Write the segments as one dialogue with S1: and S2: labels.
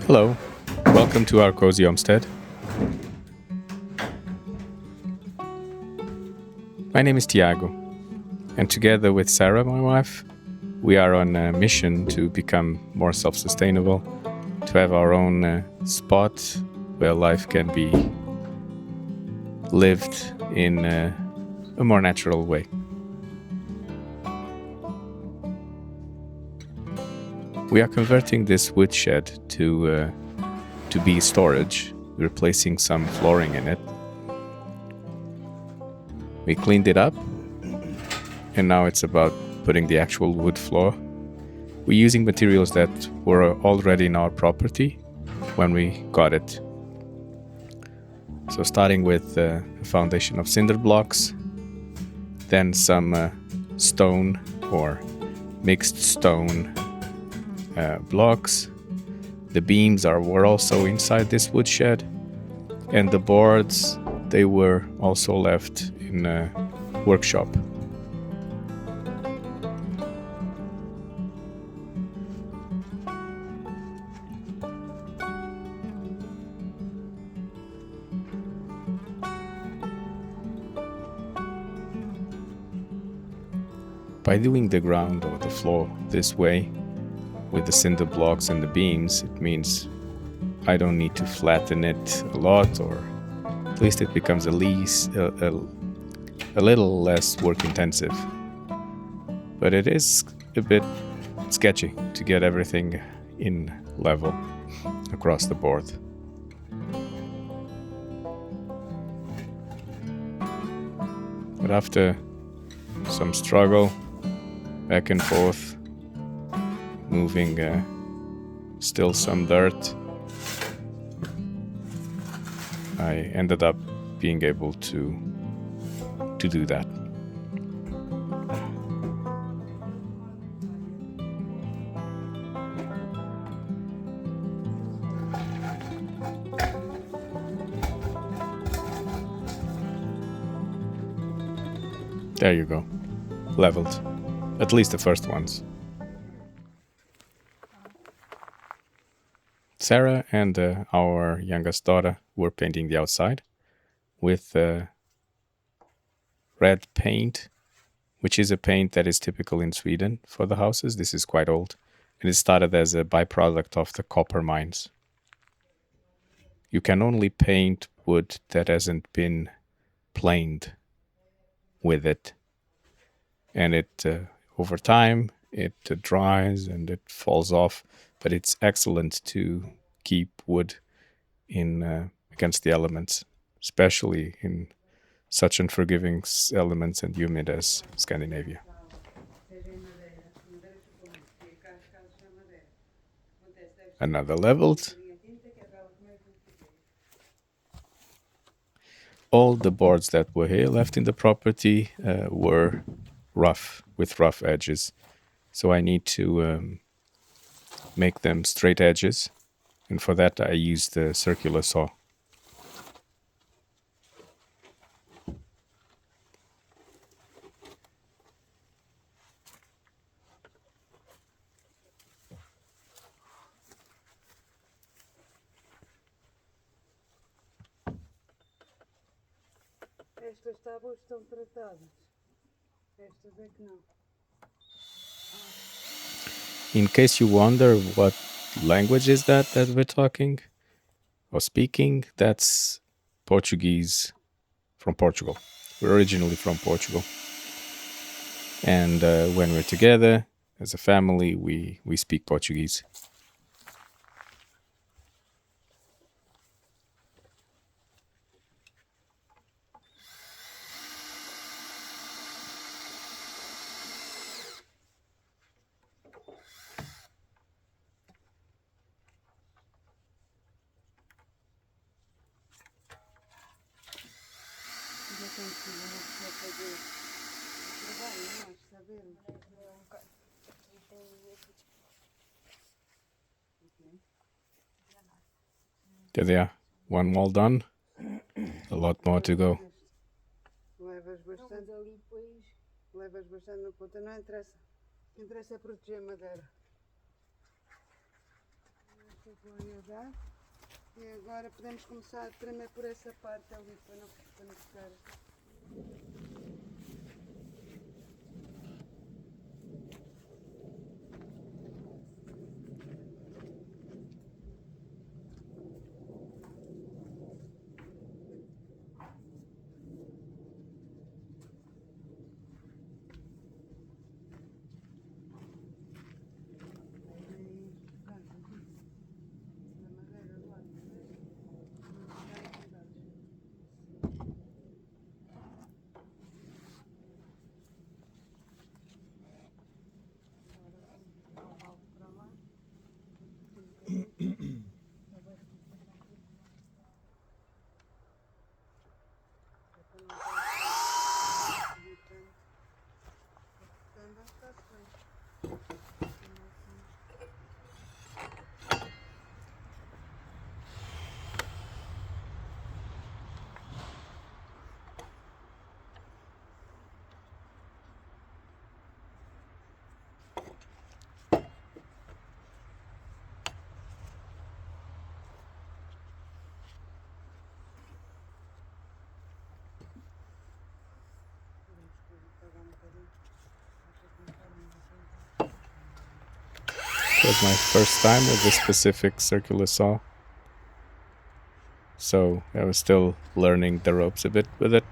S1: Hello, welcome to our cozy homestead. My name is Tiago, and together with Sarah, my wife, we are on a mission to become more self sustainable, to have our own spot where life can be lived in a more natural way. We are converting this woodshed to be storage, replacing some flooring in it. We cleaned it up, and now it's about putting the actual wood floor. We're using materials that were already in our property when we got it. So starting with a foundation of cinder blocks, then some stone or mixed stone blocks. The beams were also inside this woodshed, and the boards, they were also left in a workshop. By doing the ground or the floor this way, with the cinder blocks and the beams, it means I don't need to flatten it a lot, or at least it becomes a little less work intensive. But it is a bit sketchy to get everything in level across the board. But after some struggle, back and forth, moving still some dirt, I ended up being able to do that. There you go, leveled, at least the first ones. Sarah and our youngest daughter were painting the outside with red paint, which is a paint that is typical in Sweden for the houses. This is quite old, and it started as a byproduct of the copper mines. You can only paint wood that hasn't been planed with it, and it over time it dries and it falls off, but it's excellent to keep wood in against the elements, especially in such unforgiving elements and humid as Scandinavia. Another leveled. All the boards that were here left in the property were rough, with rough edges. So I need to make them straight edges. And for that, I used the circular saw.
S2: Estas tábuas estão tratadas. Estas é que não.
S1: In case you wonder what language is that we're talking or speaking, that's Portuguese from Portugal. We're originally from Portugal. And when we're together as a family, we speak Portuguese.
S2: Já consigo uma fazer trabalho, não acho, está a ver?
S1: There they are. One wall done. A lot more to go.
S2: Levas bastante ali, depois levas bastante no ponta, não interessa. O que interessa é proteger a madeira. vou dar. E agora podemos começar primeiro por essa parte ali para não ficar.
S1: It was my first time with this specific circular saw, so I was still learning the ropes a bit with it.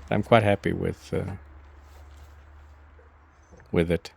S1: I'm quite happy with it.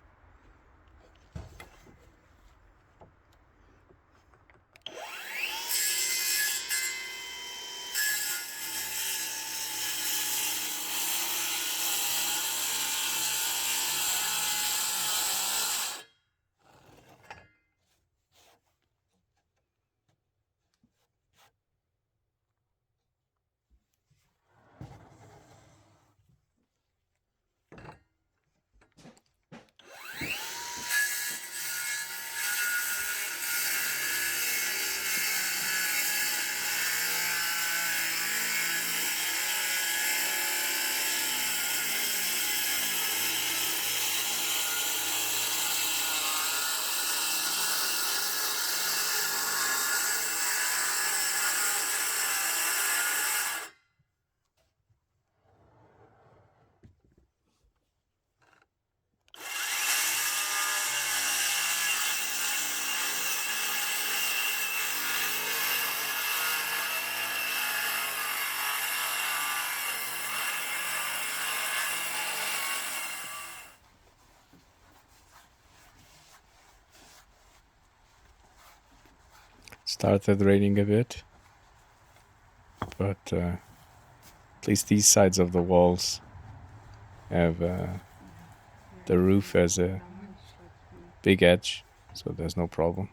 S1: Started raining a bit, but at least these sides of the walls have the roof as a big edge, so there's no problem.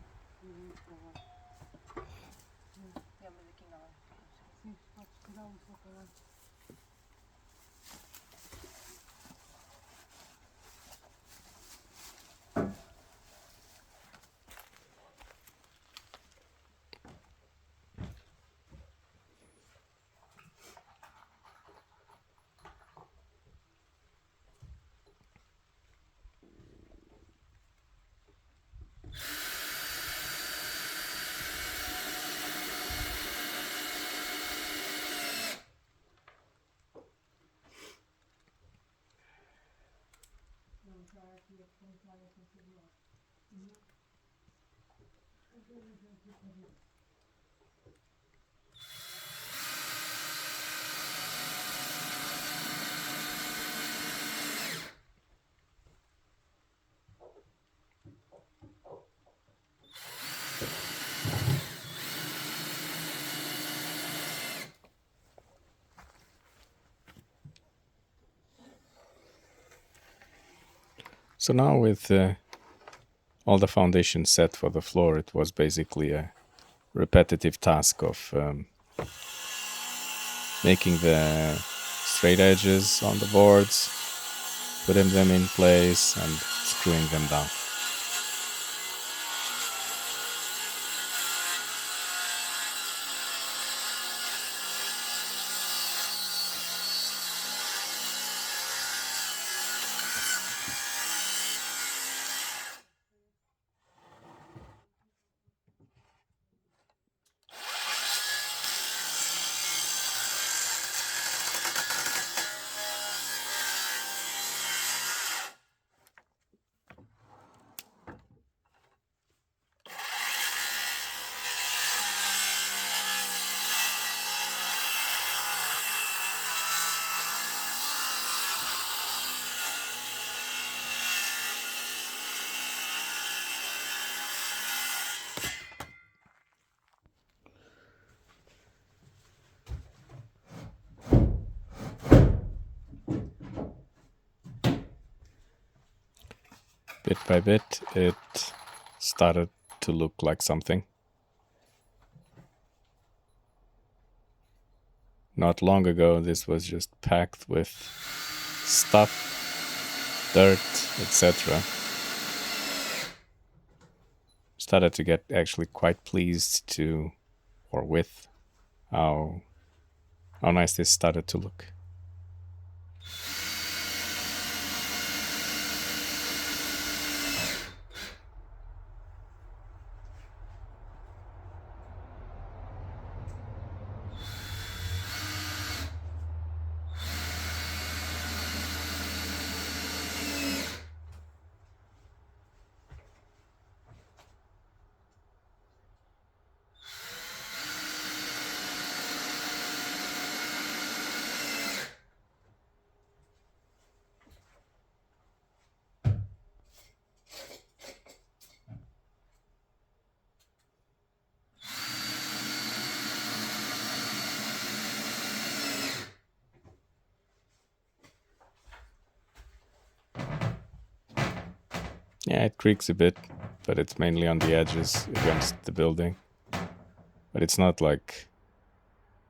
S1: So now with all the foundations set for the floor, it was basically a repetitive task of making the straight edges on the boards, putting them in place and screwing them down. bit by bit, it started to look like something. Not long ago, this was just packed with stuff, dirt, etc. Started to get actually quite pleased with how nice this started to look. Yeah, it creaks a bit, but it's mainly on the edges against the building. But it's not like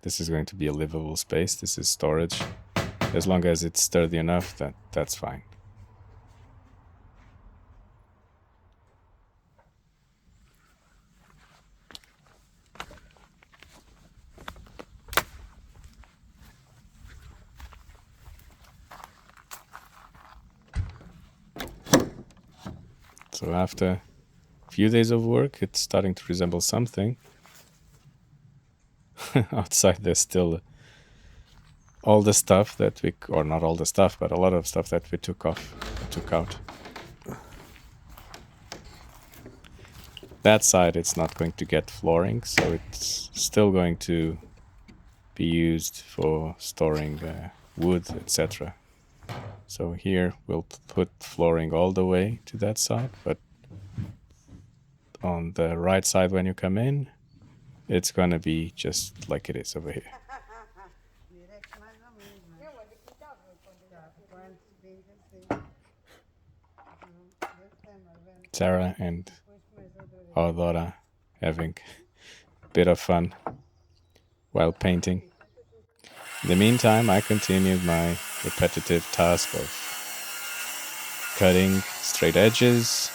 S1: this is going to be a livable space. This is storage. As long as it's sturdy enough, that's fine. So after a few days of work, it's starting to resemble something. Outside there's still all the stuff that or not all the stuff, but a lot of stuff that we took out. That side, it's not going to get flooring, so it's still going to be used for storing wood, etc. So here we'll put flooring all the way to that side, but on the right side when you come in, it's gonna be just like it is over here.
S2: Direct mais ou menos, né? Não, mas aqui estava quando vem assim.
S1: Sarah and Aurora having a bit of fun while painting. In the meantime, I continued my repetitive task of cutting straight edges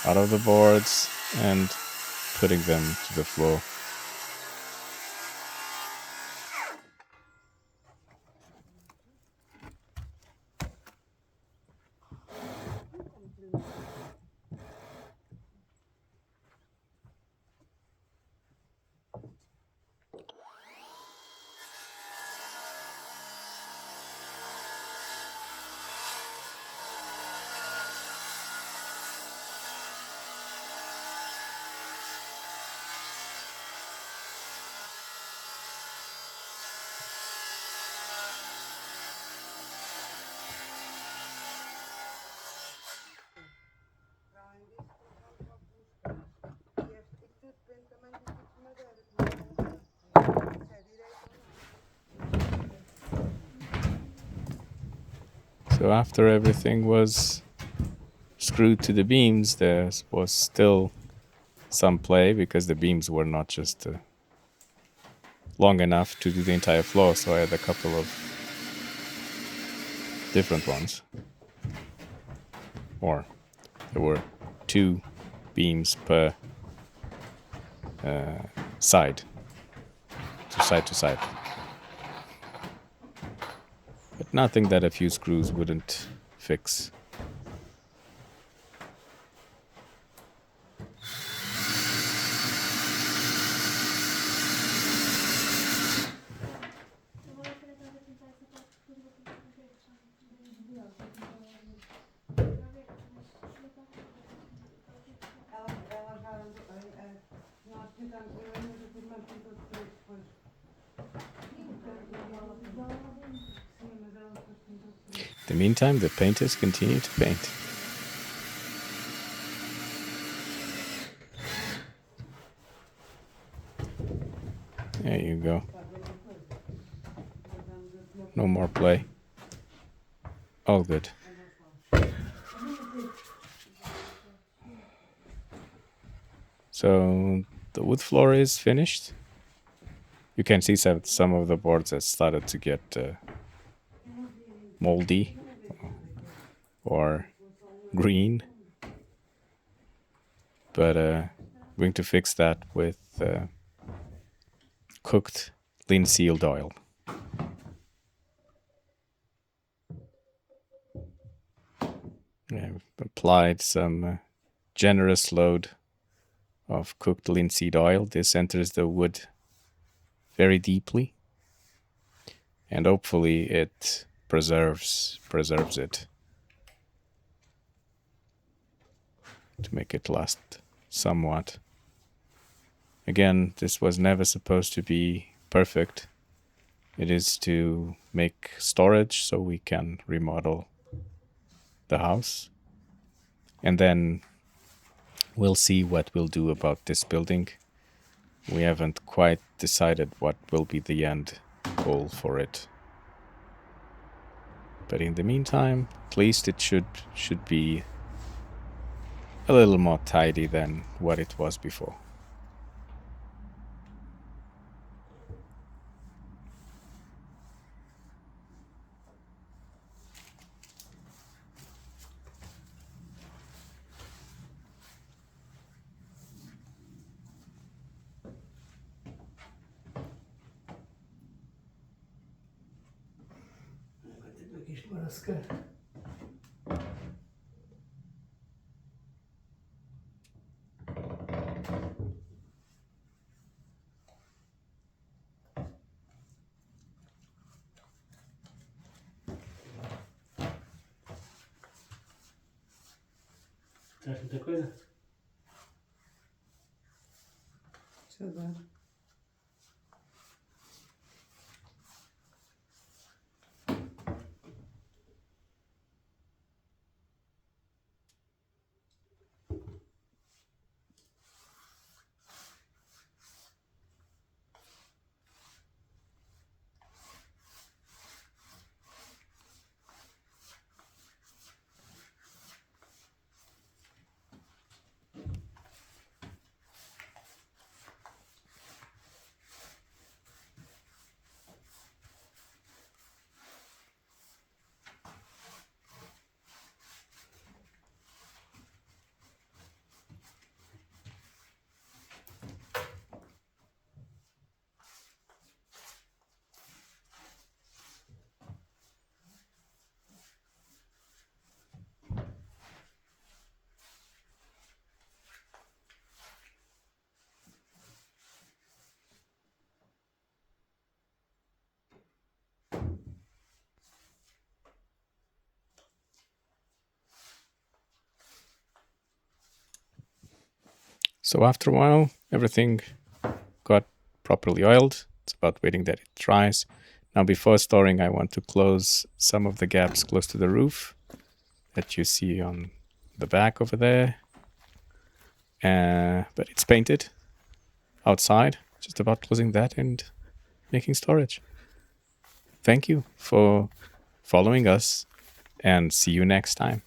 S1: out of the boards and putting them to the floor. So after everything was screwed to the beams, there was still some play because the beams were not just long enough to do the entire floor, so I had a couple of different ones. Or there were 2 beams per side to side. But nothing that a few screws wouldn't fix. In the meantime, the painters continue to paint. There you go. No more play. All good. So the wood floor is finished. You can see some of the boards have started to get moldy or green. But going to fix that with cooked linseed oil. I've applied some generous load of cooked linseed oil. This enters the wood very deeply, and hopefully it preserves it to make it last somewhat. Again, this was never supposed to be perfect. It is to make storage so we can remodel the house. And then we'll see what we'll do about this building. We haven't quite decided what will be the end goal for it. But in the meantime, at least it should be a little more tidy than what it was before.
S3: Traz muita coisa?
S2: Deixa eu ver.
S1: So after a while, everything got properly oiled. It's about waiting that it dries. Now before storing, I want to close some of the gaps close to the roof that you see on the back over there. But it's painted outside. Just about closing that and making storage. Thank you for following us, and see you next time.